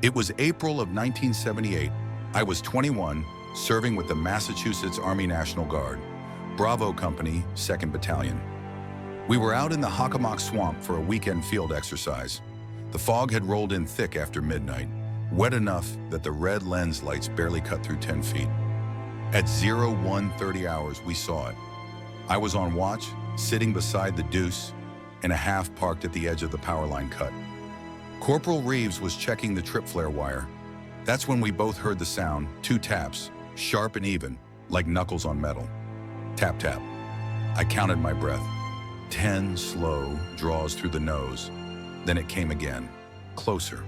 It was April of 1978. I was 21, serving with the Massachusetts Army National Guard, Bravo Company, 2nd Battalion. We were out in the Hockomock Swamp for a weekend field exercise. The fog had rolled in thick after midnight, wet enough that the red lens lights barely cut through 10 feet. At 01:30 hours, we saw it. I was on watch, sitting beside the deuce, and a half parked at the edge of the power line cut. Corporal Reeves was checking the trip flare wire. That's when we both heard the sound, 2 taps, sharp and even, like knuckles on metal. Tap, tap. I counted my breath. 10 slow draws through the nose. Then it came again, closer.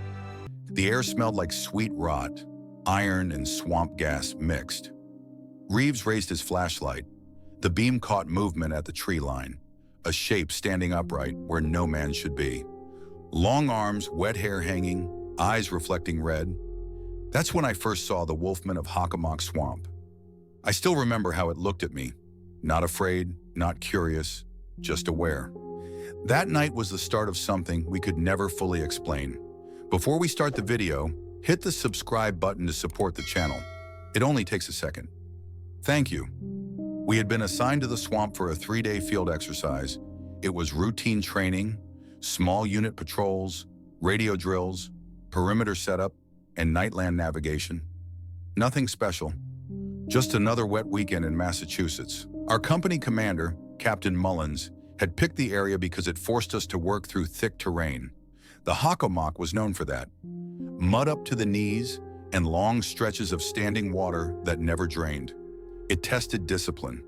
The air smelled like sweet rot, iron and swamp gas mixed. Reeves raised his flashlight. The beam caught movement at the tree line, a shape standing upright where no man should be. Long arms, wet hair hanging, eyes reflecting red. That's when I first saw the Wolfman of Hockomock Swamp. I still remember how it looked at me. Not afraid, not curious, just aware. That night was the start of something we could never fully explain. Before we start the video, hit the subscribe button to support the channel. It only takes a second. Thank you. We had been assigned to the swamp for a 3-day field exercise. It was routine training, small unit patrols, radio drills, perimeter setup, and nightland navigation. Nothing special. Just another wet weekend in Massachusetts. Our company commander, Captain Mullins, had picked the area because it forced us to work through thick terrain. The Hockomock was known for that. Mud up to the knees and long stretches of standing water that never drained. It tested discipline.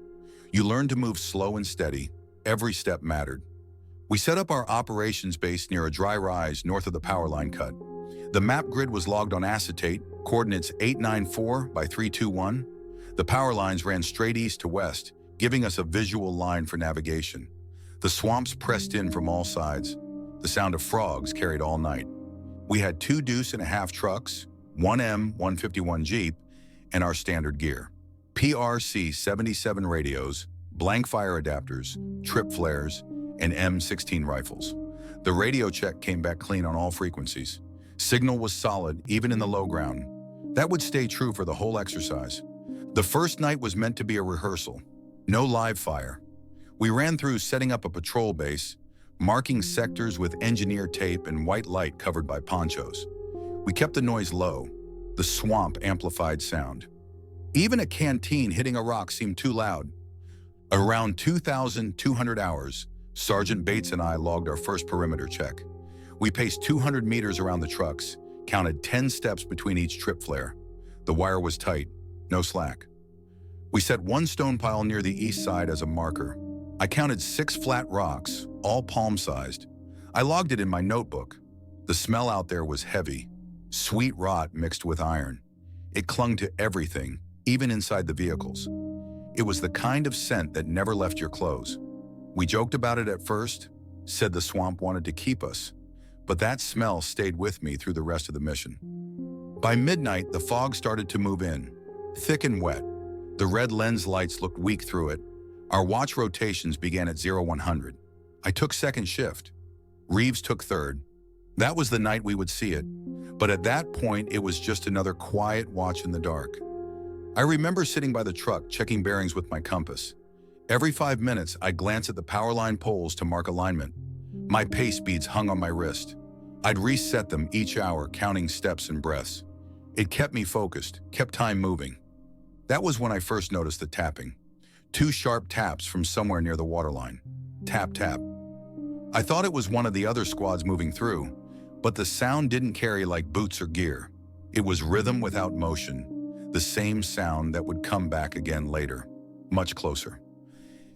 You learned to move slow and steady. Every step mattered. We set up our operations base near a dry rise north of the power line cut. The map grid was logged on acetate, coordinates 894 by 321. The power lines ran straight east to west, giving us a visual line for navigation. The swamps pressed in from all sides. The sound of frogs carried all night. We had 2 deuce-and-a-half trucks, 1 M151 Jeep, and our standard gear. PRC-77 radios, blank fire adapters, trip flares, and M16 rifles. The radio check came back clean on all frequencies. Signal was solid, even in the low ground. That would stay true for the whole exercise. The first night was meant to be a rehearsal. No live fire. We ran through setting up a patrol base, marking sectors with engineer tape and white light covered by ponchos. We kept the noise low. The swamp amplified sound. Even a canteen hitting a rock seemed too loud. Around 2,200 hours, Sergeant Bates and I logged our first perimeter check. We paced 200 meters around the trucks, counted 10 steps between each trip flare. The wire was tight, no slack. We set 1 stone pile near the east side as a marker. I counted 6 flat rocks, all palm-sized. I logged it in my notebook. The smell out there was heavy, sweet rot mixed with iron. It clung to everything, even inside the vehicles. It was the kind of scent that never left your clothes. We joked about it at first, said the swamp wanted to keep us, but that smell stayed with me through the rest of the mission. By midnight, the fog started to move in, thick and wet. The red lens lights looked weak through it. Our watch rotations began at 0100. I took second shift. Reeves took third. That was the night we would see it, but at that point, it was just another quiet watch in the dark. I remember sitting by the truck, checking bearings with my compass. Every 5 minutes, I'd glance at the power line poles to mark alignment. My pace beads hung on my wrist. I'd reset them each hour, counting steps and breaths. It kept me focused, kept time moving. That was when I first noticed the tapping. 2 sharp taps from somewhere near the waterline. Tap, tap. I thought it was one of the other squads moving through, but the sound didn't carry like boots or gear. It was rhythm without motion. The same sound that would come back again later, much closer.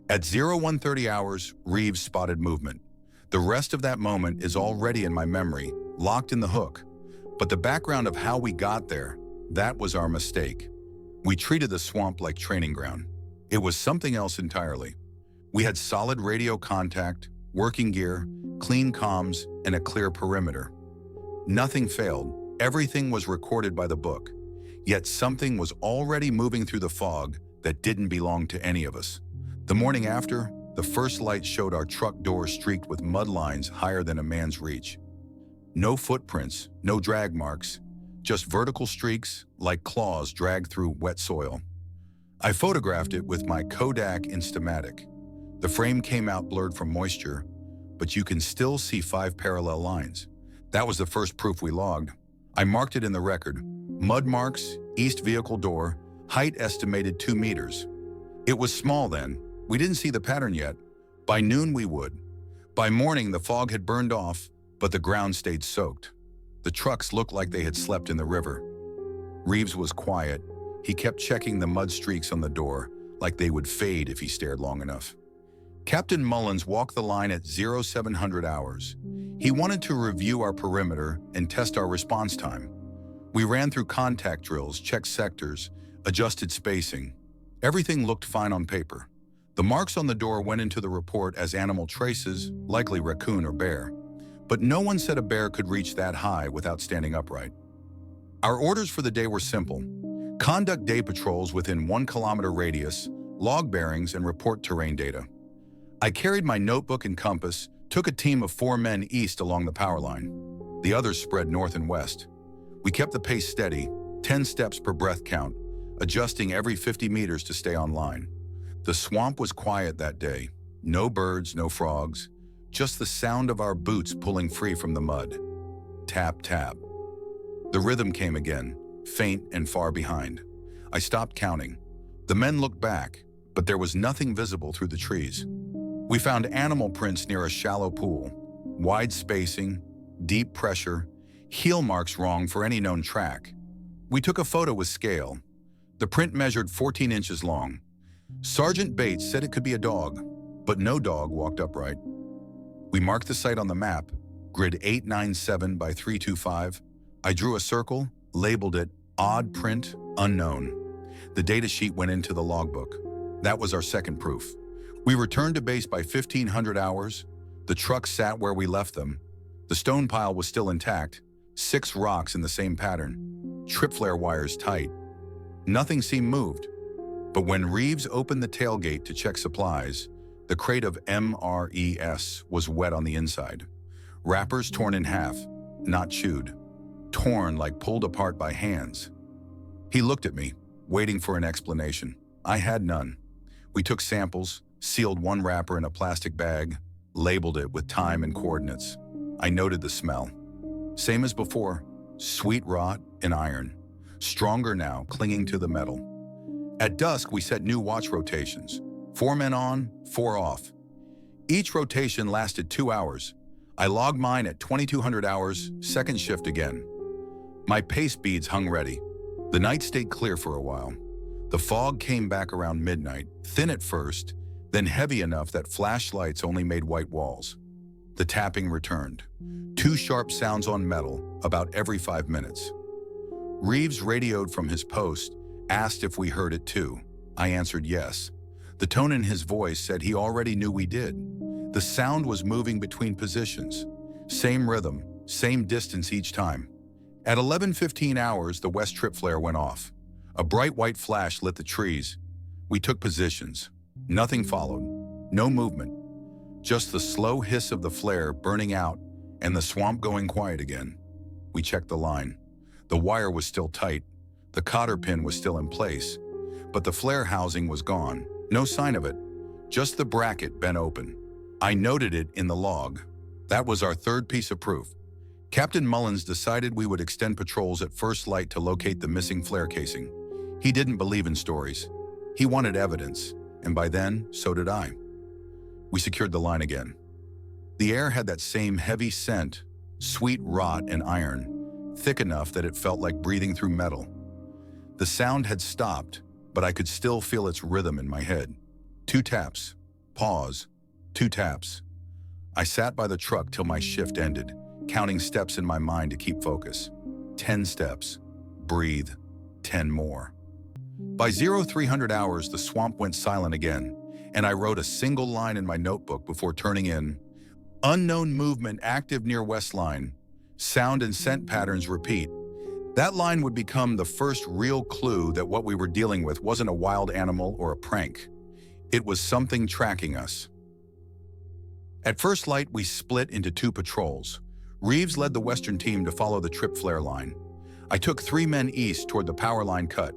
At 0130 hours, Reeves spotted movement. The rest of that moment is already in my memory, locked in the hook. But the background of how we got there, that was our mistake. We treated the swamp like training ground. It was something else entirely. We had solid radio contact, working gear, clean comms, and a clear perimeter. Nothing failed. Everything was recorded by the book. Yet something was already moving through the fog that didn't belong to any of us. The morning after, the first light showed our truck door streaked with mud lines higher than a man's reach. No footprints, no drag marks, just vertical streaks like claws dragged through wet soil. I photographed it with my Kodak Instamatic. The frame came out blurred from moisture, but you can still see 5 parallel lines. That was the first proof we logged. I marked it in the record. Mud marks, east vehicle door, height estimated 2 meters. It was small then. We didn't see the pattern yet. By noon we would. By morning the fog had burned off, but the ground stayed soaked. The trucks looked like they had slept in the river. Reeves was quiet. He kept checking the mud streaks on the door, like they would fade if he stared long enough. Captain Mullins walked the line at 0700 hours. He wanted to review our perimeter and test our response time. We ran through contact drills, checked sectors, adjusted spacing. Everything looked fine on paper. The marks on the door went into the report as animal traces, likely raccoon or bear. But no one said a bear could reach that high without standing upright. Our orders for the day were simple. Conduct day patrols within 1 kilometer radius, log bearings, and report terrain data. I carried my notebook and compass, took a team of 4 men east along the power line. The others spread north and west. We kept the pace steady, 10 steps per breath count, adjusting every 50 meters to stay on line. The swamp was quiet that day. No birds, no frogs, just the sound of our boots pulling free from the mud. Tap, tap. The rhythm came again, faint and far behind. I stopped counting. The men looked back, but there was nothing visible through the trees. We found animal prints near a shallow pool. Wide spacing, deep pressure, heel marks wrong for any known track. We took a photo with scale. The print measured 14 inches long. Sergeant Bates said it could be a dog, but no dog walked upright. We marked the site on the map, grid 897 by 325. I drew a circle, labeled it odd print, unknown. The data sheet went into the logbook. That was our second proof. We returned to base by 1500 hours. The trucks sat where we left them. The stone pile was still intact, 6 rocks in the same pattern, trip flare wires tight. Nothing seemed moved. But when Reeves opened the tailgate to check supplies, the crate of MRES was wet on the inside. Wrappers torn in half, not chewed. Torn like pulled apart by hands. He looked at me, waiting for an explanation. I had none. We took samples, sealed 1 wrapper in a plastic bag, labeled it with time and coordinates. I noted the smell. Same as before, sweet rot and iron. Stronger now, clinging to the metal. At dusk, we set new watch rotations. 4 men on, 4 off. Each rotation lasted 2 hours. I logged mine at 2200 hours, second shift again. My pace beads hung ready. The night stayed clear for a while. The fog came back around midnight, thin at first, then heavy enough that flashlights only made white walls. The tapping returned. 2 sharp sounds on metal, about every 5 minutes. Reeves radioed from his post, asked if we heard it too. I answered yes. The tone in his voice said he already knew we did. The sound was moving between positions. Same rhythm, same distance each time. At 11:15 hours, the west trip flare went off. A bright white flash lit the trees. We took positions. Nothing followed. No movement. Just the slow hiss of the flare burning out and the swamp going quiet again. We checked the line. The wire was still tight. The cotter pin was still in place. But the flare housing was gone. No sign of it. Just the bracket bent open. I noted it in the log. That was our third piece of proof. Captain Mullins decided we would extend patrols at first light to locate the missing flare casing. He didn't believe in stories. He wanted evidence, and by then, so did I. We secured the line again. The air had that same heavy scent, sweet rot and iron, thick enough that it felt like breathing through metal. The sound had stopped, but I could still feel its rhythm in my head. 2 taps, pause, 2 taps. I sat by the truck till my shift ended, counting steps in my mind to keep focus. 10 steps, breathe, 10 more. By 0300 hours, the swamp went silent again, and I wrote a single line in my notebook before turning in. Unknown movement active near west line. Sound and scent patterns repeat. That line would become the first real clue that what we were dealing with wasn't a wild animal or a prank. It was something tracking us. At first light, we split into 2 patrols. Reeves led the western team to follow the trip flare line. I took 3 men east toward the power line cut.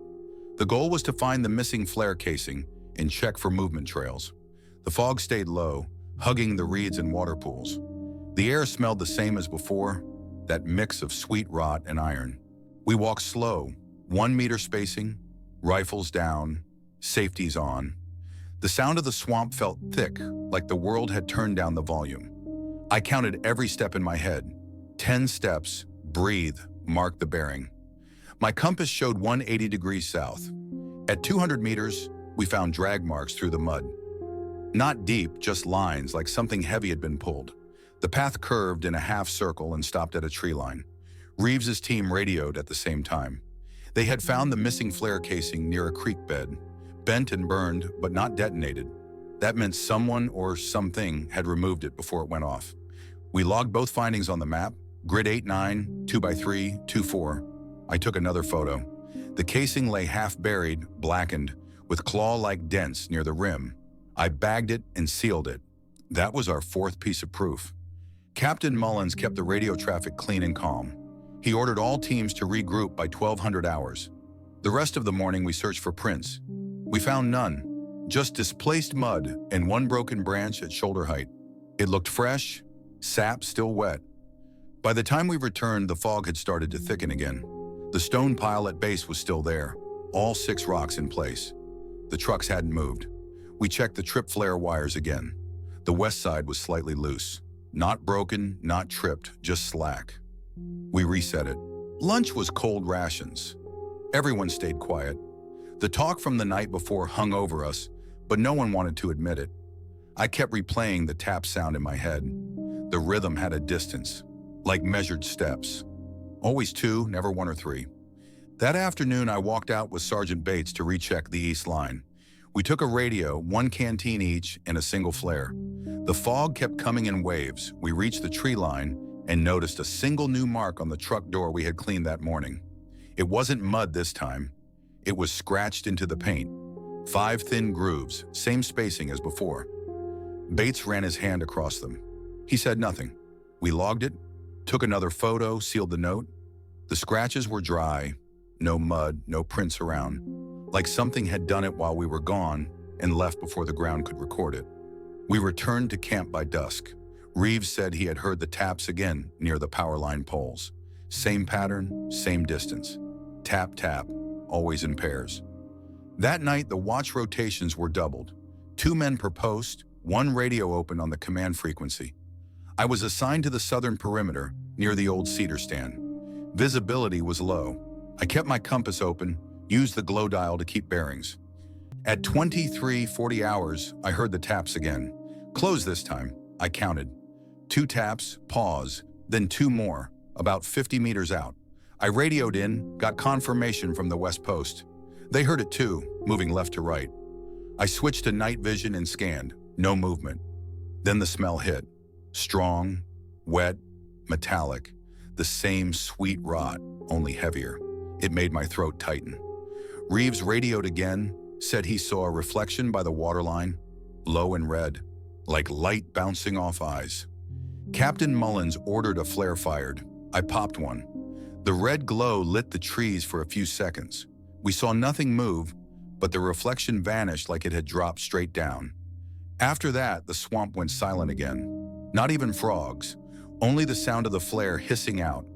The goal was to find the missing flare casing and check for movement trails. The fog stayed low, hugging the reeds and water pools. The air smelled the same as before, that mix of sweet rot and iron. We walked slow, 1 meter spacing, rifles down, safeties on. The sound of the swamp felt thick, like the world had turned down the volume. I counted every step in my head. 10 steps, breathe, mark the bearing. My compass showed 180 degrees south. At 200 meters, we found drag marks through the mud. Not deep, just lines like something heavy had been pulled. The path curved in a half circle and stopped at a tree line. Reeves's team radioed at the same time. They had found the missing flare casing near a creek bed, bent and burned, but not detonated. That meant someone or something had removed it before it went off. We logged both findings on the map, grid 8-9, 2x3, 2-4. I took another photo. The casing lay half buried, blackened, with claw-like dents near the rim. I bagged it and sealed it. That was our 4th piece of proof. Captain Mullins kept the radio traffic clean and calm. He ordered all teams to regroup by 1200 hours. The rest of the morning we searched for prints. We found none, just displaced mud and 1 broken branch at shoulder height. It looked fresh, sap still wet. By the time we returned, the fog had started to thicken again. The stone pile at base was still there, all 6 rocks in place. The trucks hadn't moved. We checked the trip flare wires again. The west side was slightly loose. Not broken, not tripped, just slack. We reset it. Lunch was cold rations. Everyone stayed quiet. The talk from the night before hung over us, but no one wanted to admit it. I kept replaying the tap sound in my head. The rhythm had a distance, like measured steps. Always 2, never 1 or 3. That afternoon, I walked out with Sergeant Bates to recheck the east line. We took a radio, 1 canteen each, and a single flare. The fog kept coming in waves. We reached the tree line and noticed a single new mark on the truck door we had cleaned that morning. It wasn't mud this time. It was scratched into the paint. 5 thin grooves, same spacing as before. Bates ran his hand across them. He said nothing. We logged it, took another photo, sealed the note. The scratches were dry, no mud, no prints around, like something had done it while we were gone and left before the ground could record it. We returned to camp by dusk. Reeves said he had heard the taps again near the power line poles. Same pattern, same distance. Tap, tap, always in pairs. That night, the watch rotations were doubled. 2 men per post, 1 radio open on the command frequency. I was assigned to the southern perimeter, near the old cedar stand. Visibility was low. I kept my compass open, used the glow dial to keep bearings. At 23:40 hours, I heard the taps again. Close this time, I counted. 2 taps, pause, then 2 more, about 50 meters out. I radioed in, got confirmation from the west post. They heard it too, moving left to right. I switched to night vision and scanned, no movement. Then the smell hit. Strong, wet, metallic, the same sweet rot, only heavier. It made my throat tighten. Reeves radioed again, said he saw a reflection by the waterline, low and red, like light bouncing off eyes. Captain Mullins ordered a flare fired. I popped one. The red glow lit the trees for a few seconds. We saw nothing move, but the reflection vanished like it had dropped straight down. After that, the swamp went silent again. Not even frogs, only the sound of the flare hissing out.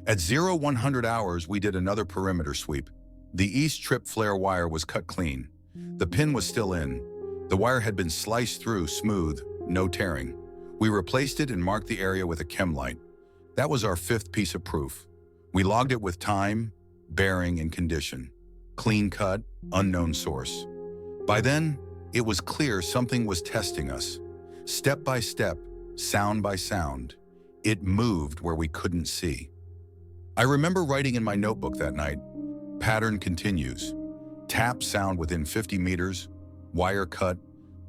At 0100 hours, we did another perimeter sweep. The east trip flare wire was cut clean. The pin was still in. The wire had been sliced through smooth, no tearing. We replaced it and marked the area with a chem light. That was our 5th piece of proof. We logged it with time, bearing, and condition. Clean cut, unknown source. By then, it was clear something was testing us. Step by step, sound by sound, it moved where we couldn't see. I remember writing in my notebook that night, pattern continues. Tap sound within 50 meters, wire cut,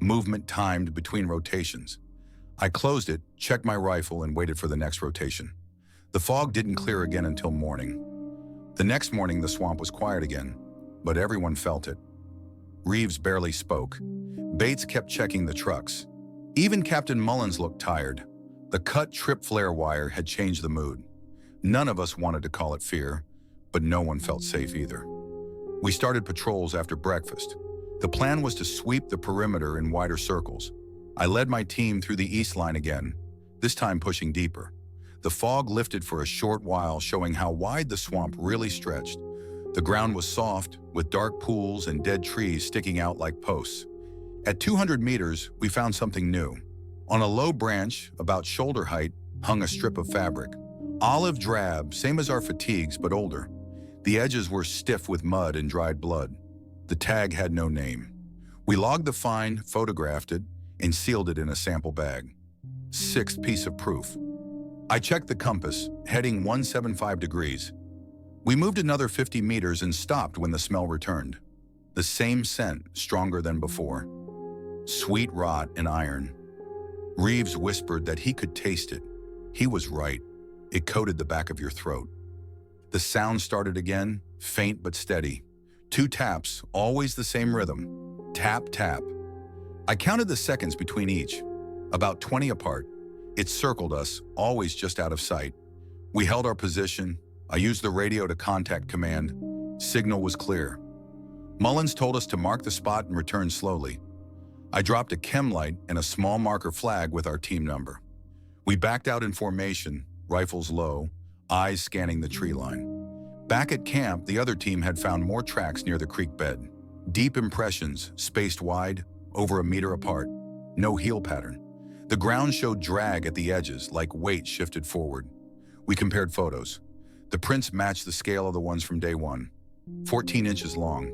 movement timed between rotations. I closed it, checked my rifle, and waited for the next rotation. The fog didn't clear again until morning. The next morning, the swamp was quiet again, but everyone felt it. Reeves barely spoke. Bates kept checking the trucks. Even Captain Mullins looked tired. The cut trip flare wire had changed the mood. None of us wanted to call it fear, but no one felt safe either. We started patrols after breakfast. The plan was to sweep the perimeter in wider circles. I led my team through the east line again, this time pushing deeper. The fog lifted for a short while, showing how wide the swamp really stretched. The ground was soft, with dark pools and dead trees sticking out like posts. At 200 meters, we found something new. On a low branch, about shoulder height, hung a strip of fabric. Olive drab, same as our fatigues, but older. The edges were stiff with mud and dried blood. The tag had no name. We logged the find, photographed it, and sealed it in a sample bag. Sixth piece of proof. I checked the compass, heading 175 degrees. We moved another 50 meters and stopped when the smell returned. The same scent, stronger than before. Sweet rot and iron. Reeves whispered that he could taste it. He was right. It coated the back of your throat. The sound started again, faint but steady. 2 taps, always the same rhythm. Tap, tap. I counted the seconds between each, about 20 apart. It circled us, always just out of sight. We held our position. I used the radio to contact command. Signal was clear. Mullins told us to mark the spot and return slowly. I dropped a chem light and a small marker flag with our team number. We backed out in formation, rifles low, eyes scanning the tree line. Back at camp, the other team had found more tracks near the creek bed. Deep impressions, spaced wide, over a meter apart. No heel pattern. The ground showed drag at the edges, like weight shifted forward. We compared photos. The prints matched the scale of the ones from day one, 14 inches long.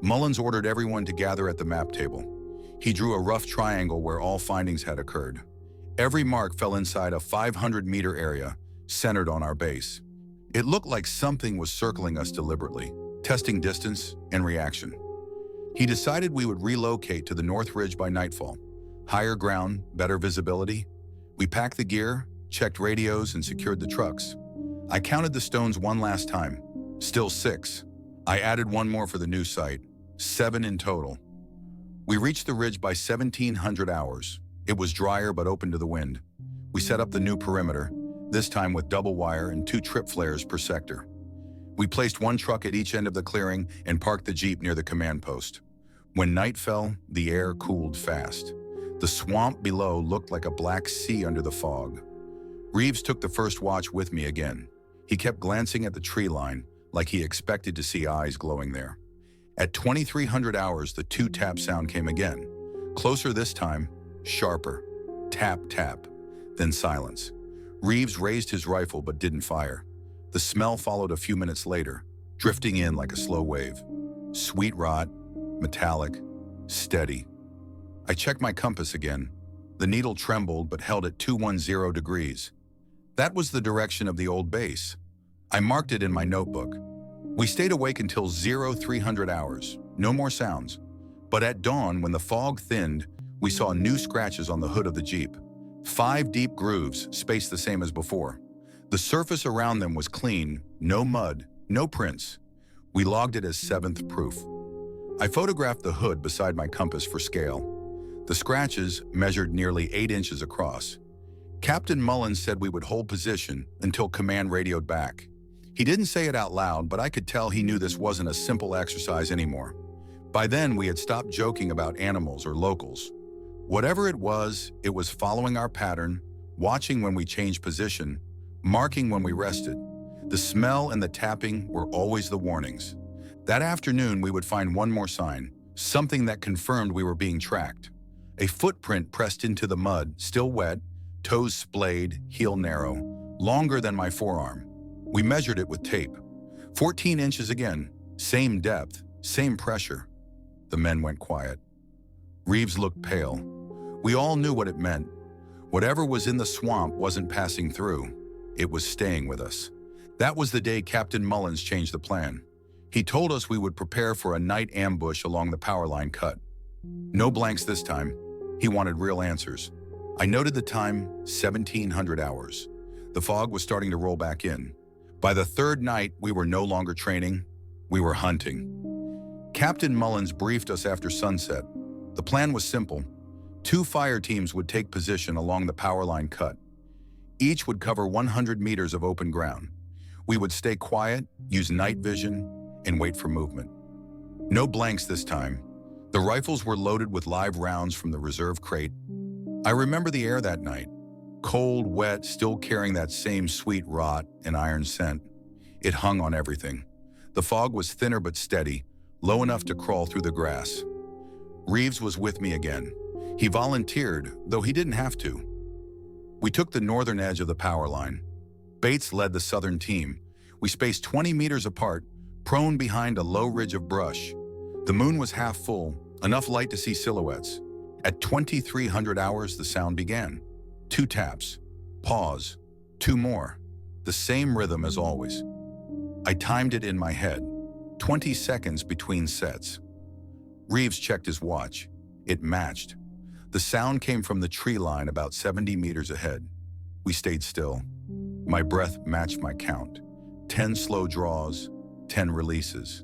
Mullins ordered everyone to gather at the map table. He drew a rough triangle where all findings had occurred. Every mark fell inside a 500-meter area, centered on our base. It looked like something was circling us deliberately, testing distance and reaction. He decided we would relocate to the North Ridge by nightfall. Higher ground, better visibility. We packed the gear, checked radios, and secured the trucks. I counted the stones one last time. Still 6. I added one more for the new site. 7 in total. We reached the ridge by 1700 hours. It was drier but open to the wind. We set up the new perimeter, this time with double wire and 2 trip flares per sector. We placed 1 truck at each end of the clearing and parked the Jeep near the command post. When night fell, the air cooled fast. The swamp below looked like a black sea under the fog. Reeves took the first watch with me again. He kept glancing at the tree line, like he expected to see eyes glowing there. At 2300 hours, the 2-tap sound came again. Closer this time, sharper. Tap, tap. Then silence. Reeves raised his rifle but didn't fire. The smell followed a few minutes later, drifting in like a slow wave. Sweet rot, metallic, steady. I checked my compass again. The needle trembled but held at 210 degrees. That was the direction of the old base. I marked it in my notebook. We stayed awake until 0300 hours, no more sounds. But at dawn, when the fog thinned, we saw new scratches on the hood of the Jeep. 5 deep grooves, spaced the same as before. The surface around them was clean, no mud, no prints. We logged it as 7th proof. I photographed the hood beside my compass for scale. The scratches measured nearly 8 inches across. Captain Mullins said we would hold position until command radioed back. He didn't say it out loud, but I could tell he knew this wasn't a simple exercise anymore. By then, we had stopped joking about animals or locals. Whatever it was following our pattern, watching when we changed position, marking when we rested. The smell and the tapping were always the warnings. That afternoon, we would find one more sign, something that confirmed we were being tracked. A footprint pressed into the mud, still wet, toes splayed, heel narrow, longer than my forearm. We measured it with tape. 14 inches again, same depth, same pressure. The men went quiet. Reeves looked pale. We all knew what it meant. Whatever was in the swamp wasn't passing through. It was staying with us. That was the day Captain Mullins changed the plan. He told us we would prepare for a night ambush along the power line cut. No blanks this time. He wanted real answers. I noted the time, 1700 hours. The fog was starting to roll back in. By the 3rd night, we were no longer training, we were hunting. Captain Mullins briefed us after sunset. The plan was simple. 2 fire teams would take position along the power line cut. Each would cover 100 meters of open ground. We would stay quiet, use night vision, and wait for movement. No blanks this time. The rifles were loaded with live rounds from the reserve crate. I remember the air that night. Cold, wet, still carrying that same sweet rot and iron scent. It hung on everything. The fog was thinner but steady, low enough to crawl through the grass. Reeves was with me again. He volunteered, though he didn't have to. We took the northern edge of the power line. Bates led the southern team. We spaced 20 meters apart, prone behind a low ridge of brush. The moon was half full, enough light to see silhouettes. At 2300 hours, the sound began. 2 taps. Pause. 2 more. The same rhythm as always. I timed it in my head. 20 seconds between sets. Reeves checked his watch. It matched. The sound came from the tree line about 70 meters ahead. We stayed still. My breath matched my count. 10 slow draws, 10 releases.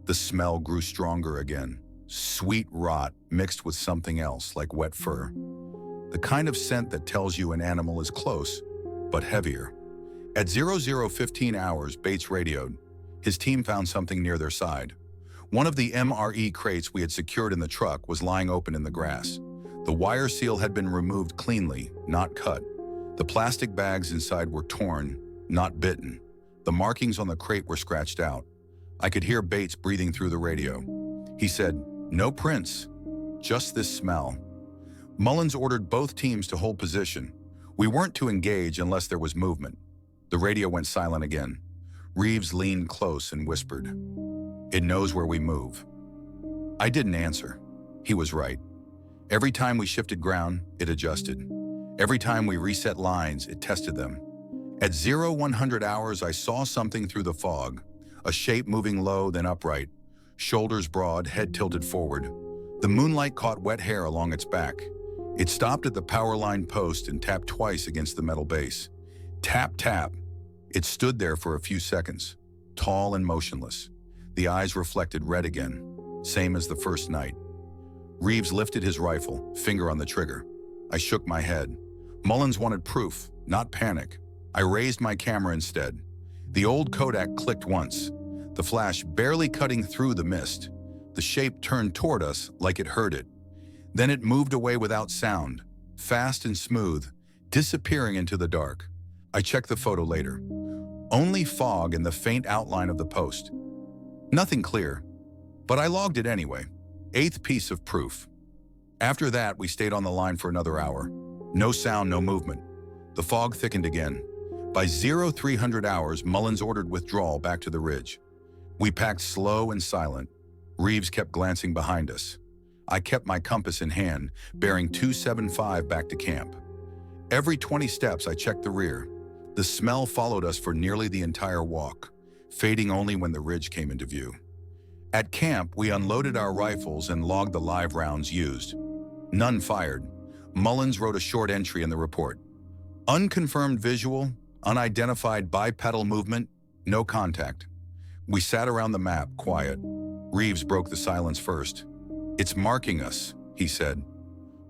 The smell grew stronger again. Sweet rot mixed with something else like wet fur. The kind of scent that tells you an animal is close, but heavier. At 00:15 hours, Bates radioed. His team found something near their side. One of the MRE crates we had secured in the truck was lying open in the grass. The wire seal had been removed cleanly, not cut. The plastic bags inside were torn, not bitten. The markings on the crate were scratched out. I could hear Bates breathing through the radio. He said, "No prints, just this smell." Mullins ordered both teams to hold position. We weren't to engage unless there was movement. The radio went silent again. Reeves leaned close and whispered, "It knows where we move." I didn't answer. He was right. Every time we shifted ground, it adjusted. Every time we reset lines, it tested them. At 0100 hours, I saw something through the fog, a shape moving low then upright, shoulders broad, head tilted forward. The moonlight caught wet hair along its back. It stopped at the power line post and tapped twice against the metal base. Tap, tap. It stood there for a few seconds, tall and motionless. The eyes reflected red again, same as the first night. Reeves lifted his rifle, finger on the trigger. I shook my head. Mullins wanted proof, not panic. I raised my camera instead. The old Kodak clicked once, the flash barely cutting through the mist. The shape turned toward us like it heard it. Then it moved away without sound, fast and smooth, disappearing into the dark. I checked the photo later. Only fog and the faint outline of the post. Nothing clear, but I logged it anyway. 8th piece of proof. After that, we stayed on the line for another hour. No sound, no movement. The fog thickened again. By 0300 hours, Mullins ordered withdrawal back to the ridge. We packed slow and silent. Reeves kept glancing behind us. I kept my compass in hand, bearing 275 back to camp. Every 20 steps, I checked the rear. The smell followed us for nearly the entire walk, fading only when the ridge came into view. At camp, we unloaded our rifles and logged the live rounds used. None fired. Mullins wrote a short entry in the report. Unconfirmed visual, unidentified bipedal movement, no contact. We sat around the map, quiet. Reeves broke the silence first. "It's marking us," he said.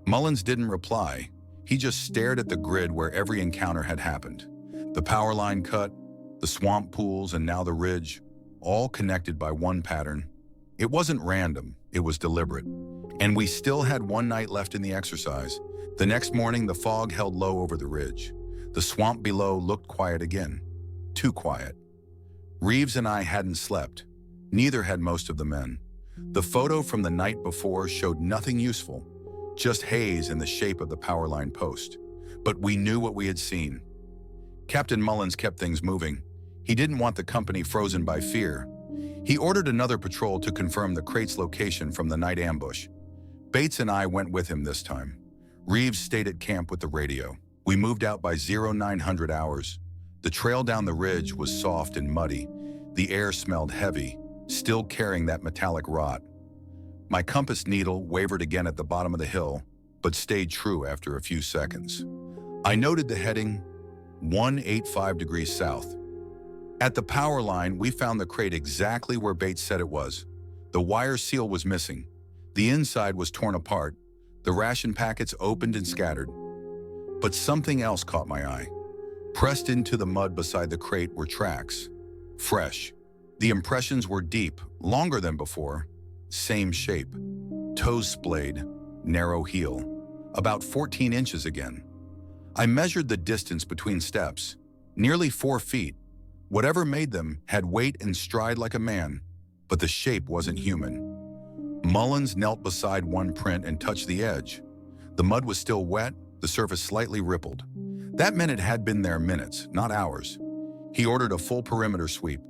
Mullins didn't reply. He just stared at the grid where every encounter had happened. The power line cut, the swamp pools, and now the ridge, all connected by one pattern. It wasn't random, it was deliberate. And we still had one night left in the exercise. The next morning, the fog held low over the ridge. The swamp below looked quiet again. Too quiet. Reeves and I hadn't slept. Neither had most of the men. The photo from the night before showed nothing useful, just haze in the shape of the power line post. But we knew what we had seen. Captain Mullins kept things moving. He didn't want the company frozen by fear. He ordered another patrol to confirm the crate's location from the night ambush. Bates and I went with him this time. Reeves stayed at camp with the radio. We moved out by 0900 hours. The trail down the ridge was soft and muddy. The air smelled heavy, still carrying that metallic rot. My compass needle wavered again at the bottom of the hill, but stayed true after a few seconds. I noted the heading, 185 degrees south. At the power line, we found the crate exactly where Bates said it was. The wire seal was missing. The inside was torn apart. The ration packets opened and scattered. But something else caught my eye. Pressed into the mud beside the crate were tracks. Fresh. The impressions were deep, longer than before. Same shape. Toes splayed, narrow heel. About 14 inches again. I measured the distance between steps. Nearly 4 feet. Whatever made them had weight and stride like a man, but the shape wasn't human. Mullins knelt beside one print and touched the edge. The mud was still wet, the surface slightly rippled. That meant it had been there minutes, not hours. He ordered a full perimeter sweep.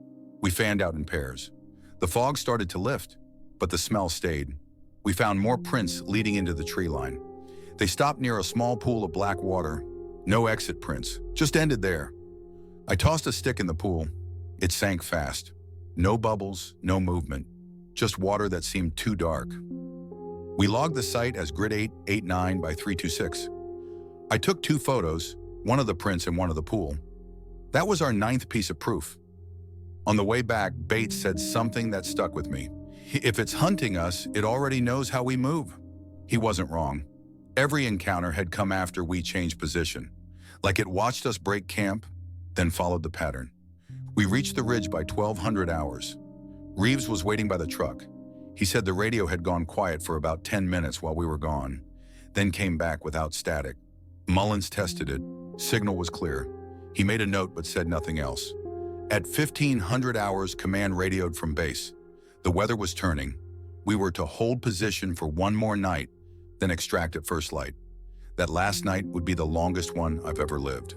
We fanned out in pairs. The fog started to lift, but the smell stayed. We found more prints leading into the tree line. They stopped near a small pool of black water. No exit prints, just ended there. I tossed a stick in the pool. It sank fast. No bubbles, no movement. Just water that seemed too dark. We logged the site as grid 889 by 326. I took 2 photos, one of the prints and one of the pool. That was our 9th piece of proof. On the way back, Bates said something that stuck with me. If it's hunting us, it already knows how we move. He wasn't wrong. Every encounter had come after we changed position. Like it watched us break camp, then followed the pattern. We reached the ridge by 1200 hours. Reeves was waiting by the truck. He said the radio had gone quiet for about 10 minutes while we were gone, then came back without static. Mullins tested it. Signal was clear. He made a note but said nothing else. At 1500 hours, command radioed from base. The weather was turning. We were to hold position for one more night, then extract at first light. That last night would be the longest one I've ever lived.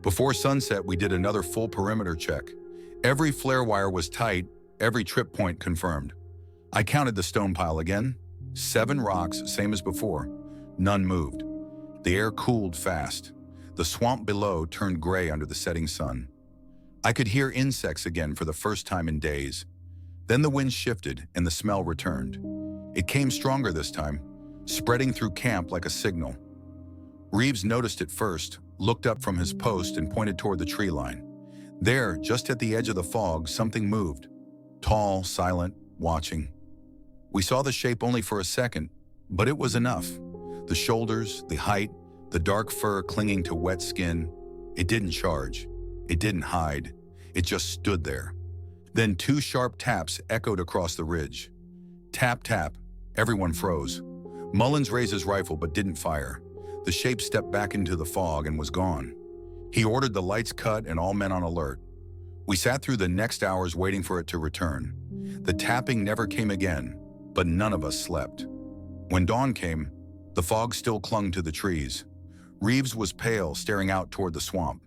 Before sunset, we did another full perimeter check. Every flare wire was tight, every trip point confirmed. I counted the stone pile again. 7 rocks, same as before. None moved. The air cooled fast. The swamp below turned gray under the setting sun. I could hear insects again for the first time in days. Then the wind shifted and the smell returned. It came stronger this time, spreading through camp like a signal. Reeves noticed it first, looked up from his post and pointed toward the tree line. There, just at the edge of the fog, something moved. Tall, silent, watching. We saw the shape only for a second, but it was enough. The shoulders, the height, the dark fur clinging to wet skin. It didn't charge. It didn't hide. It just stood there. Then 2 sharp taps echoed across the ridge. Tap, tap. Everyone froze. Mullins raised his rifle but didn't fire. The shape stepped back into the fog and was gone. He ordered the lights cut and all men on alert. We sat through the next hours waiting for it to return. The tapping never came again, but none of us slept. When dawn came, the fog still clung to the trees. Reeves was pale, staring out toward the swamp.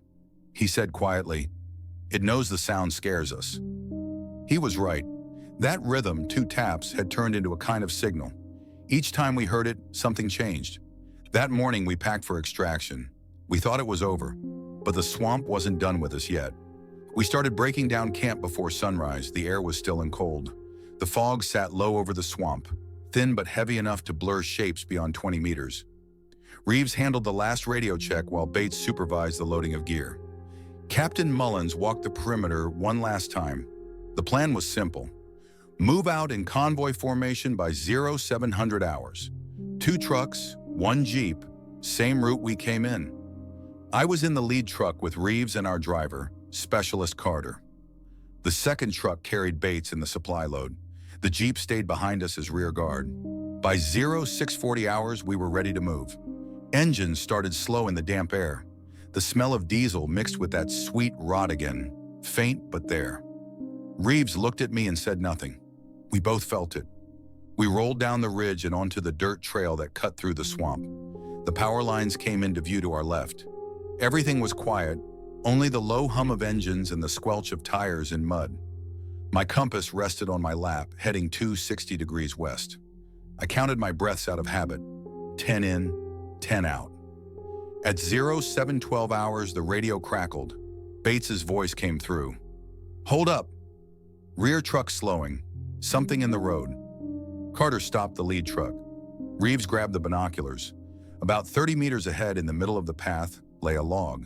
He said quietly, "It knows the sound scares us." He was right. That rhythm, 2 taps, had turned into a kind of signal. Each time we heard it, something changed. That morning we packed for extraction. We thought it was over, but the swamp wasn't done with us yet. We started breaking down camp before sunrise. The air was still and cold. The fog sat low over the swamp, thin but heavy enough to blur shapes beyond 20 meters. Reeves handled the last radio check while Bates supervised the loading of gear. Captain Mullins walked the perimeter one last time. The plan was simple. Move out in convoy formation by 0700 hours. 2 trucks, 1 jeep, same route we came in. I was in the lead truck with Reeves and our driver, Specialist Carter. The second truck carried Bates in the supply load. The jeep stayed behind us as rear guard. By 0640 hours, we were ready to move. Engines started slow in the damp air. The smell of diesel mixed with that sweet rot again, faint but there. Reeves looked at me and said nothing. We both felt it. We rolled down the ridge and onto the dirt trail that cut through the swamp. The power lines came into view to our left. Everything was quiet, only the low hum of engines and the squelch of tires in mud. My compass rested on my lap, heading 260 degrees west. I counted my breaths out of habit. 10 in, 10 out. At 0712 hours, the radio crackled. Bates's voice came through. "Hold up." Rear truck slowing. Something in the road. Carter stopped the lead truck. Reeves grabbed the binoculars. About 30 meters ahead in the middle of the path lay a log.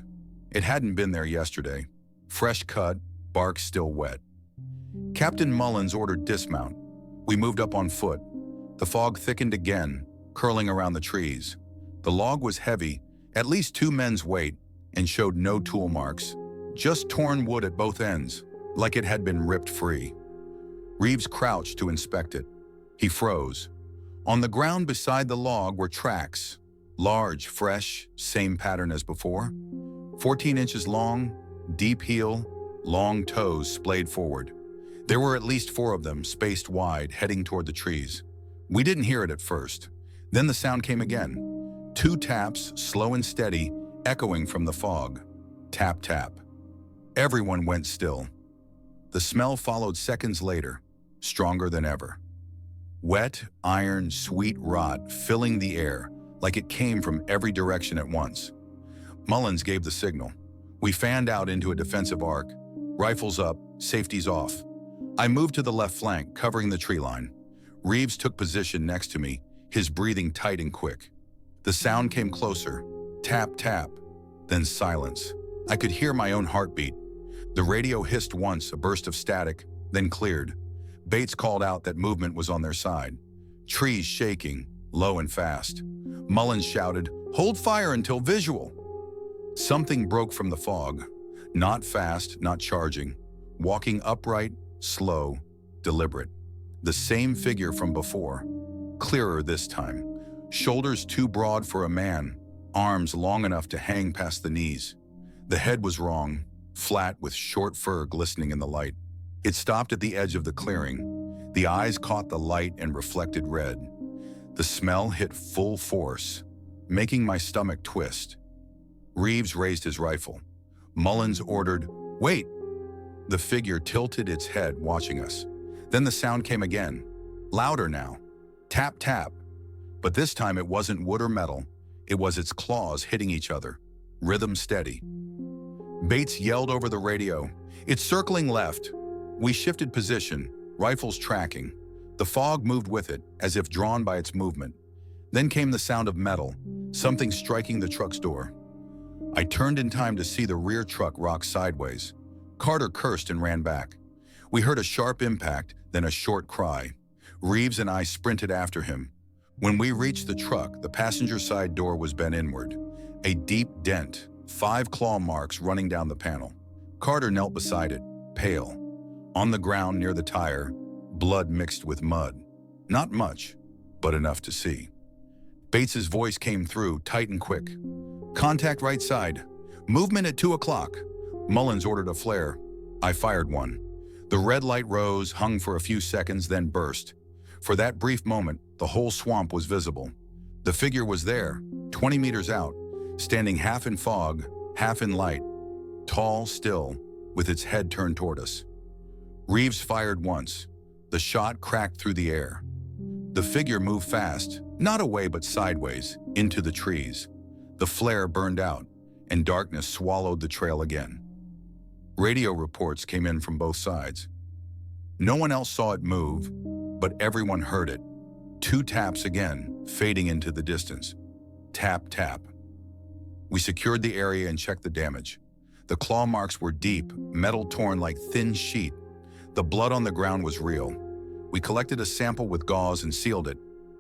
It hadn't been there yesterday. Fresh cut, bark still wet. Captain Mullins ordered dismount. We moved up on foot. The fog thickened again, curling around the trees. The log was heavy, at least 2 men's weight, and showed no tool marks, just torn wood at both ends, like it had been ripped free. Reeves crouched to inspect it. He froze. On the ground beside the log were tracks, large, fresh, same pattern as before. 14 inches long, deep heel, long toes splayed forward. There were at least 4 of them, spaced wide, heading toward the trees. We didn't hear it at first. Then the sound came again. 2 taps, slow and steady, echoing from the fog. Tap, tap. Everyone went still. The smell followed seconds later, stronger than ever. Wet, iron, sweet rot filling the air, like it came from every direction at once. Mullins gave the signal. We fanned out into a defensive arc, rifles up, safeties off. I moved to the left flank, covering the tree line. Reeves took position next to me, his breathing tight and quick. The sound came closer, tap, tap, then silence. I could hear my own heartbeat. The radio hissed once, a burst of static, then cleared. Bates called out that movement was on their side. Trees shaking, low and fast. Mullins shouted, "Hold fire until visual." Something broke from the fog. Not fast, not charging. Walking upright, slow, deliberate. The same figure from before. Clearer this time. Shoulders too broad for a man, arms long enough to hang past the knees. The head was wrong, flat with short fur glistening in the light. It stopped at the edge of the clearing. The eyes caught the light and reflected red. The smell hit full force, making my stomach twist. Reeves raised his rifle. Mullins ordered, "Wait!" The figure tilted its head, watching us. Then the sound came again, louder now. Tap, tap. But this time it wasn't wood or metal. It was its claws hitting each other, rhythm steady. Bates yelled over the radio, "It's circling left." We shifted position, rifles tracking. The fog moved with it, as if drawn by its movement. Then came the sound of metal, something striking the truck's door. I turned in time to see the rear truck rock sideways. Carter cursed and ran back. We heard a sharp impact, then a short cry. Reeves and I sprinted after him. When we reached the truck, the passenger side door was bent inward. A deep dent, 5 claw marks running down the panel. Carter knelt beside it, pale. On the ground near the tire, blood mixed with mud. Not much, but enough to see. Bates's voice came through, tight and quick. "Contact right side. Movement at 2 o'clock. Mullins ordered a flare. I fired one. The red light rose, hung for a few seconds, then burst. For that brief moment, the whole swamp was visible. The figure was there, 20 meters out, standing half in fog, half in light, tall, still, with its head turned toward us. Reeves fired once. The shot cracked through the air. The figure moved fast, not away but sideways, into the trees. The flare burned out, and darkness swallowed the trail again. Radio reports came in from both sides. No one else saw it move, but everyone heard it. 2 taps again, fading into the distance. Tap, tap. We secured the area and checked the damage. The claw marks were deep, metal torn like thin sheet. The blood on the ground was real. We collected a sample with gauze and sealed it.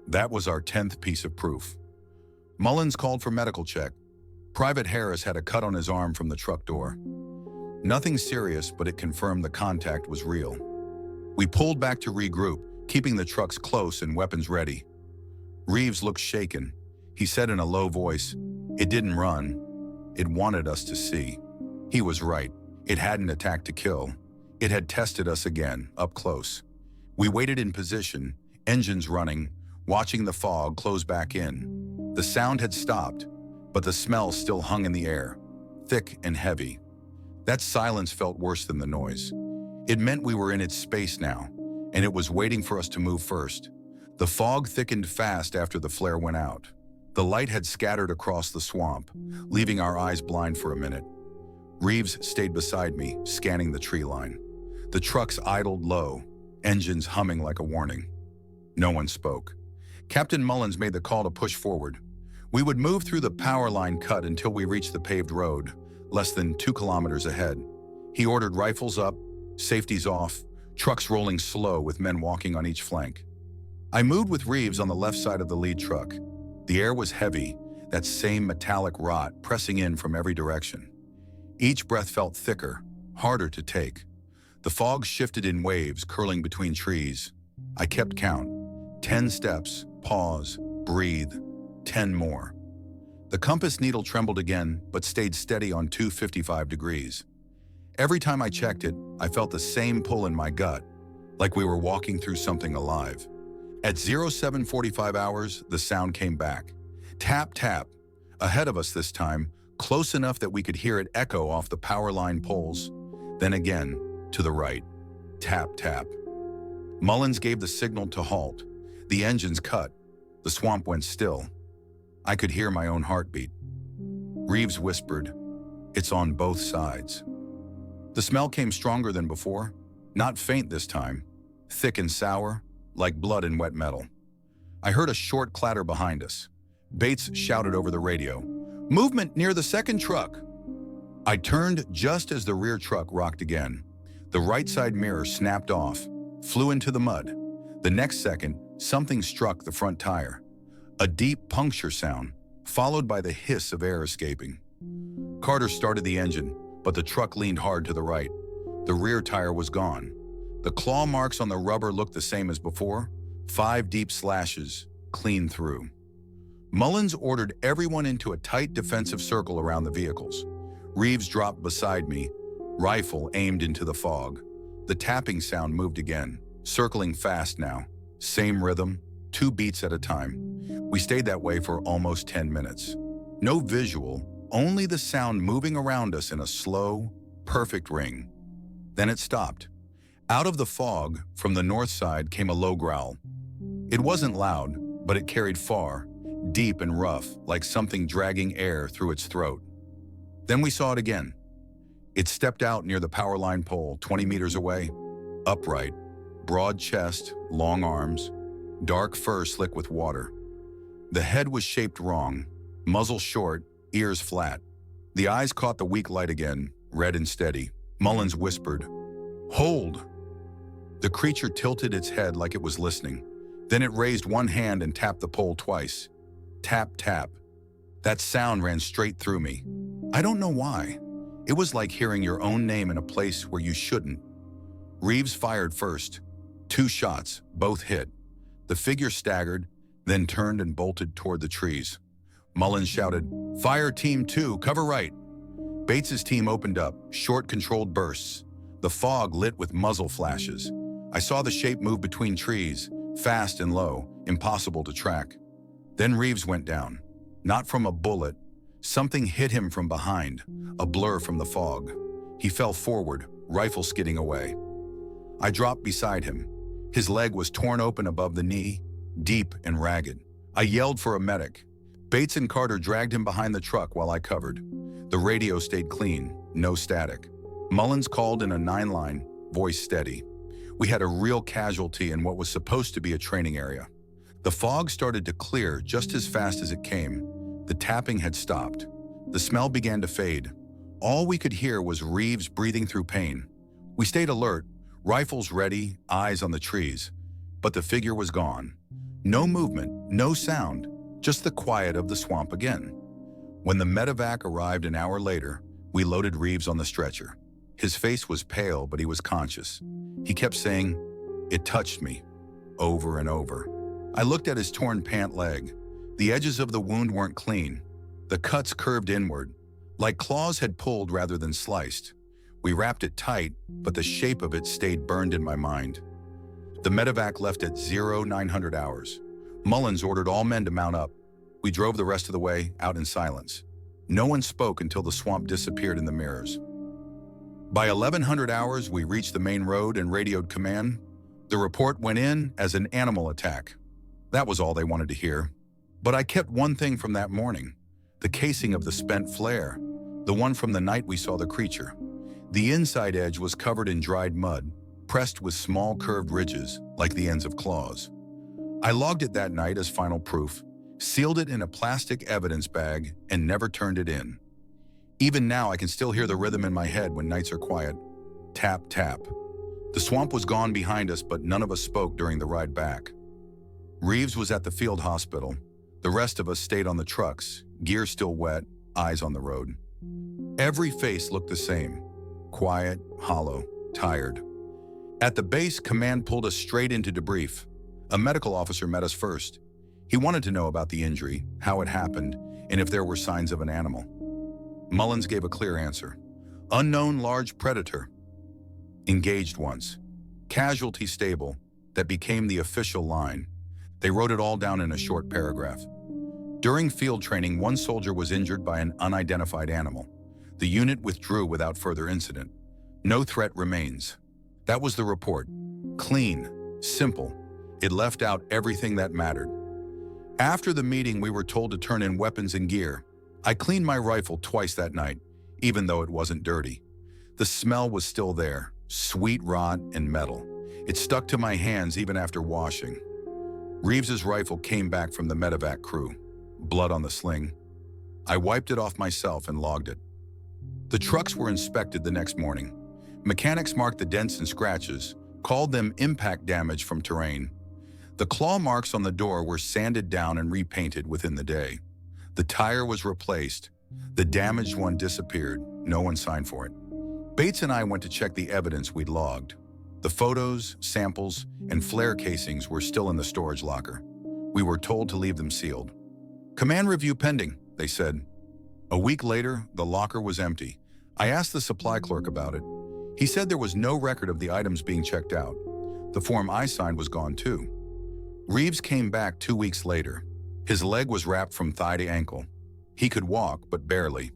That was our 10th piece of proof. Mullins called for medical check. Private Harris had a cut on his arm from the truck door. Nothing serious, but it confirmed the contact was real. We pulled back to regroup, keeping the trucks close and weapons ready. Reeves looked shaken. He said in a low voice, "It didn't run. It wanted us to see." He was right. It hadn't attacked to kill. It had tested us again, up close. We waited in position, engines running, watching the fog close back in. The sound had stopped, but the smell still hung in the air, thick and heavy. That silence felt worse than the noise. It meant we were in its space now, and it was waiting for us to move first. The fog thickened fast after the flare went out. The light had scattered across the swamp, leaving our eyes blind for a minute. Reeves stayed beside me, scanning the tree line. The trucks idled low, engines humming like a warning. No one spoke. Captain Mullins made the call to push forward. We would move through the power line cut until we reached the paved road, less than 2 kilometers ahead. He ordered rifles up, safeties off, trucks rolling slow with men walking on each flank. I moved with Reeves on the left side of the lead truck. The air was heavy, that same metallic rot pressing in from every direction. Each breath felt thicker, harder to take. The fog shifted in waves, curling between trees. I kept count. 10 steps, pause, breathe, 10 more. The compass needle trembled again, but stayed steady on 255 degrees. Every time I checked it, I felt the same pull in my gut, like we were walking through something alive. At 0745 hours, the sound came back. Tap, tap. Ahead of us this time, close enough that we could hear it echo off the power line poles. Then again, to the right. Tap, tap. Mullins gave the signal to halt. The engines cut. The swamp went still. I could hear my own heartbeat. Reeves whispered, "It's on both sides." The smell came stronger than before, not faint this time, thick and sour, like blood and wet metal. I heard a short clatter behind us. Bates shouted over the radio, "Movement near the second truck." I turned just as the rear truck rocked again. The right side mirror snapped off, flew into the mud. The next second, something struck the front tire. A deep puncture sound, followed by the hiss of air escaping. Carter started the engine, but the truck leaned hard to the right. The rear tire was gone. The claw marks on the rubber looked the same as before, 5 deep slashes, clean through. Mullins ordered everyone into a tight defensive circle around the vehicles. Reeves dropped beside me, rifle aimed into the fog. The tapping sound moved again, circling fast now. Same rhythm, 2 beats at a time. We stayed that way for almost 10 minutes. No visual, only the sound moving around us in a slow, perfect ring. Then it stopped. Out of the fog, from the north side, came a low growl. It wasn't loud, but it carried far, deep and rough, like something dragging air through its throat. Then we saw it again. It stepped out near the power line pole, 20 meters away. Upright, broad chest, long arms, dark fur slick with water. The head was shaped wrong, muzzle short, ears flat. The eyes caught the weak light again, red and steady. Mullins whispered, "Hold!" The creature tilted its head like it was listening. Then it raised one hand and tapped the pole twice. Tap, tap. That sound ran straight through me. I don't know why. It was like hearing your own name in a place where you shouldn't. Reeves fired first. 2 shots, both hit. The figure staggered, then turned and bolted toward the trees. Mullins shouted, "Fire Team 2, cover right." Bates's team opened up, short controlled bursts. The fog lit with muzzle flashes. I saw the shape move between trees, fast and low, impossible to track. Then Reeves went down. Not from a bullet. Something hit him from behind, a blur from the fog. He fell forward, rifle skidding away. I dropped beside him. His leg was torn open above the knee, deep and ragged. I yelled for a medic. Bates and Carter dragged him behind the truck while I covered. The radio stayed clean, no static. Mullins called in a 9-line, voice steady. We had a real casualty in what was supposed to be a training area. The fog started to clear just as fast as it came. The tapping had stopped. The smell began to fade. All we could hear was Reeves breathing through pain. We stayed alert, rifles ready, eyes on the trees. But the figure was gone. No movement, no sound, just the quiet of the swamp again. When the medevac arrived an hour later, we loaded Reeves on the stretcher. His face was pale, but he was conscious. He kept saying, "It touched me," over and over. I looked at his torn pant leg. The edges of the wound weren't clean. The cuts curved inward, like claws had pulled rather than sliced. We wrapped it tight, but the shape of it stayed burned in my mind. The medevac left at 0900 hours. Mullins ordered all men to mount up. We drove the rest of the way, out in silence. No one spoke until the swamp disappeared in the mirrors. By 1100 hours, we reached the main road and radioed command. The report went in as an animal attack. That was all they wanted to hear. But I kept one thing from that morning, the casing of the spent flare, the one from the night we saw the creature. The inside edge was covered in dried mud, pressed with small curved ridges, like the ends of claws. I logged it that night as final proof, sealed it in a plastic evidence bag, and never turned it in. Even now, I can still hear the rhythm in my head when nights are quiet. Tap, tap. The swamp was gone behind us, but none of us spoke during the ride back. Reeves was at the field hospital. The rest of us stayed on the trucks, gear still wet, eyes on the road. Every face looked the same, quiet, hollow, tired. At the base, command pulled us straight into debrief. A medical officer met us first. He wanted to know about the injury, how it happened, and if there were signs of an animal. Mullins gave a clear answer. Unknown large predator. Engaged once. Casualty stable. That became the official line. They wrote it all down in a short paragraph. During field training, one soldier was injured by an unidentified animal. The unit withdrew without further incident. No threat remains. That was the report. Clean, simple. It left out everything that mattered. After the meeting, we were told to turn in weapons and gear. I cleaned my rifle twice that night, even though it wasn't dirty. The smell was still there, sweet rot and metal. It stuck to my hands even after washing. Reeves's rifle came back from the medevac crew. Blood on the sling. I wiped it off myself and logged it. The trucks were inspected the next morning. Mechanics marked the dents and scratches, called them impact damage from terrain. The claw marks on the door were sanded down and repainted within the day. The tire was replaced. The damaged one disappeared. No one signed for it. Bates and I went to check the evidence we'd logged. The photos, samples, and flare casings were still in the storage locker. We were told to leave them sealed. Command review pending, they said. A week later, the locker was empty. I asked the supply clerk about it. He said there was no record of the items being checked out. The form I signed was gone too. Reeves came back 2 weeks later. His leg was wrapped from thigh to ankle. He could walk, but barely.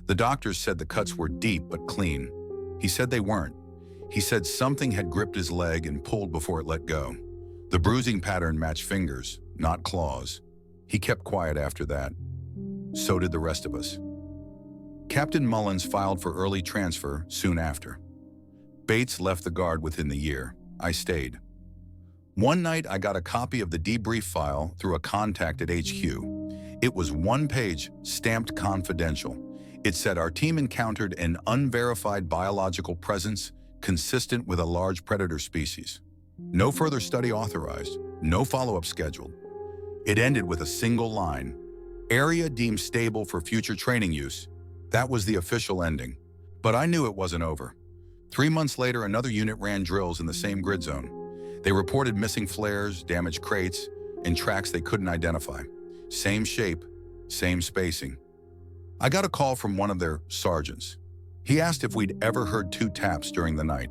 The doctors said the cuts were deep but clean. He said they weren't. He said something had gripped his leg and pulled before it let go. The bruising pattern matched fingers, not claws. He kept quiet after that. So did the rest of us. Captain Mullins filed for early transfer soon after. Bates left the Guard within the year. I stayed. One night, I got a copy of the debrief file through a contact at HQ. It was 1 page, stamped confidential. It said our team encountered an unverified biological presence consistent with a large predator species. No further study authorized, no follow-up scheduled. It ended with a single line. Area deemed stable for future training use. That was the official ending. But I knew it wasn't over. 3 months later, another unit ran drills in the same grid zone. They reported missing flares, damaged crates, and tracks they couldn't identify. Same shape, same spacing. I got a call from one of their sergeants. He asked if we'd ever heard 2 taps during the night.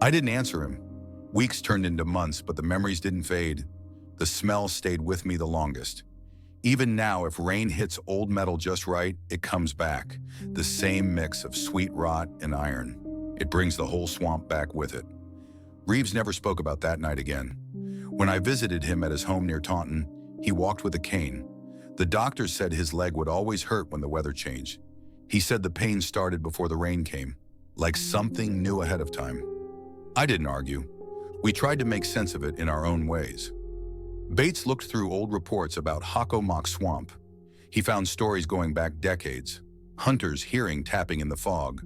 I didn't answer him. Weeks turned into months, but the memories didn't fade. The smell stayed with me the longest. Even now, if rain hits old metal just right, it comes back. The same mix of sweet rot and iron. It brings the whole swamp back with it. Reeves never spoke about that night again. When I visited him at his home near Taunton, he walked with a cane. The doctors said his leg would always hurt when the weather changed. He said the pain started before the rain came, like something knew ahead of time. I didn't argue. We tried to make sense of it in our own ways. Bates looked through old reports about Hockomock Swamp. He found stories going back decades. Hunters hearing tapping in the fog.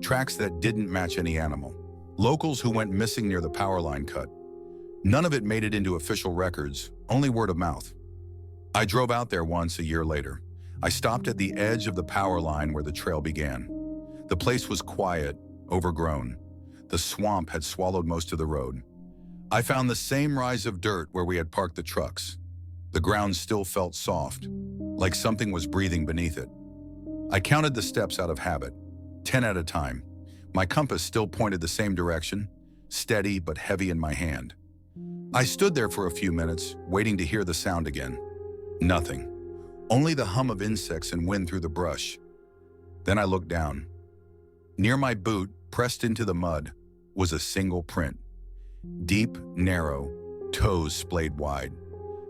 Tracks that didn't match any animal. Locals who went missing near the power line cut. None of it made it into official records, only word of mouth. I drove out there once a year later. I stopped at the edge of the power line where the trail began. The place was quiet, overgrown. The swamp had swallowed most of the road. I found the same rise of dirt where we had parked the trucks. The ground still felt soft, like something was breathing beneath it. I counted the steps out of habit, 10 at a time. My compass still pointed the same direction, steady but heavy in my hand. I stood there for a few minutes, waiting to hear the sound again. Nothing. Only the hum of insects and wind through the brush. Then I looked down. Near my boot, pressed into the mud, was a single print. Deep, narrow, toes splayed wide.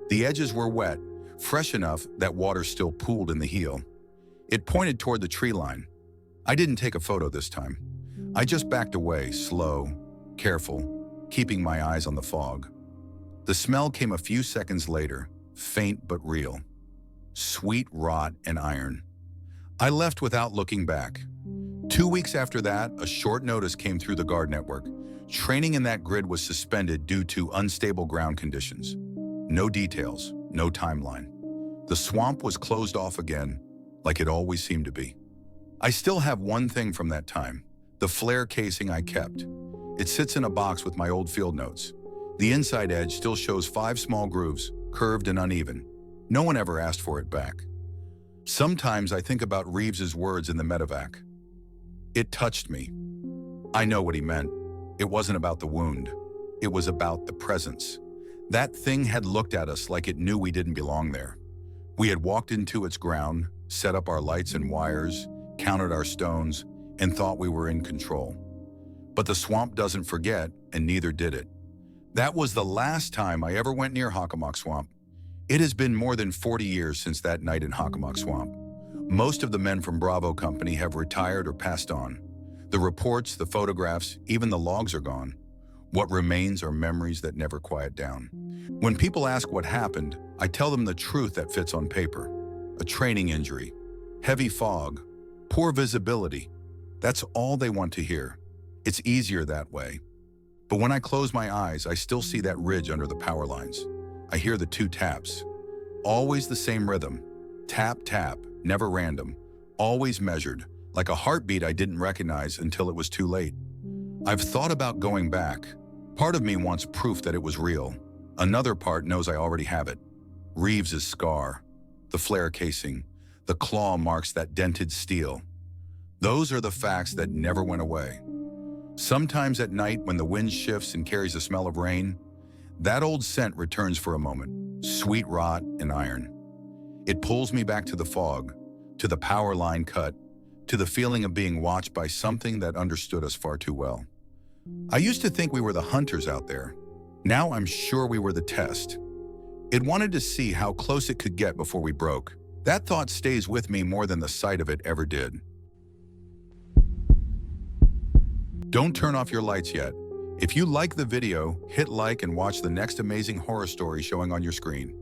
The edges were wet, fresh enough that water still pooled in the heel. It pointed toward the tree line. I didn't take a photo this time. I just backed away, slow, careful, keeping my eyes on the fog. The smell came a few seconds later, faint but real. Sweet rot and iron. I left without looking back. 2 weeks after that, a short notice came through the Guard network. Training in that grid was suspended due to unstable ground conditions. No details, no timeline. The swamp was closed off again, like it always seemed to be. I still have one thing from that time, the flare casing I kept. It sits in a box with my old field notes. The inside edge still shows 5 small grooves, curved and uneven. No one ever asked for it back. Sometimes I think about Reeves's words in the medevac. It touched me. I know what he meant. It wasn't about the wound. It was about the presence. That thing had looked at us like it knew we didn't belong there. We had walked into its ground, set up our lights and wires, counted our stones, and thought we were in control. But the swamp doesn't forget, and neither did it. That was the last time I ever went near Hockomock Swamp. It has been more than 40 years since that night in Hockomock Swamp. Most of the men from Bravo Company have retired or passed on. The reports, the photographs, even the logs are gone. What remains are memories that never quiet down. When people ask what happened, I tell them the truth that fits on paper. A training injury, heavy fog, poor visibility. That's all they want to hear. It's easier that way. But when I close my eyes, I still see that ridge under the power lines. I hear the 2 taps. Always the same rhythm. Tap, tap, never random. Always measured, like a heartbeat I didn't recognize until it was too late. I've thought about going back. Part of me wants proof that it was real. Another part knows I already have it. Reeves's scar, the flare casing, the claw marks that dented steel. Those are the facts that never went away. Sometimes at night when the wind shifts and carries the smell of rain, that old scent returns for a moment, sweet rot and iron. It pulls me back to the fog, to the power line cut, to the feeling of being watched by something that understood us far too well. I used to think we were the hunters out there. Now I'm sure we were the test. It wanted to see how close it could get before we broke. That thought stays with me more than the sight of it ever did. Don't turn off your lights yet. If you like the video, hit like and watch the next amazing horror story showing on your screen.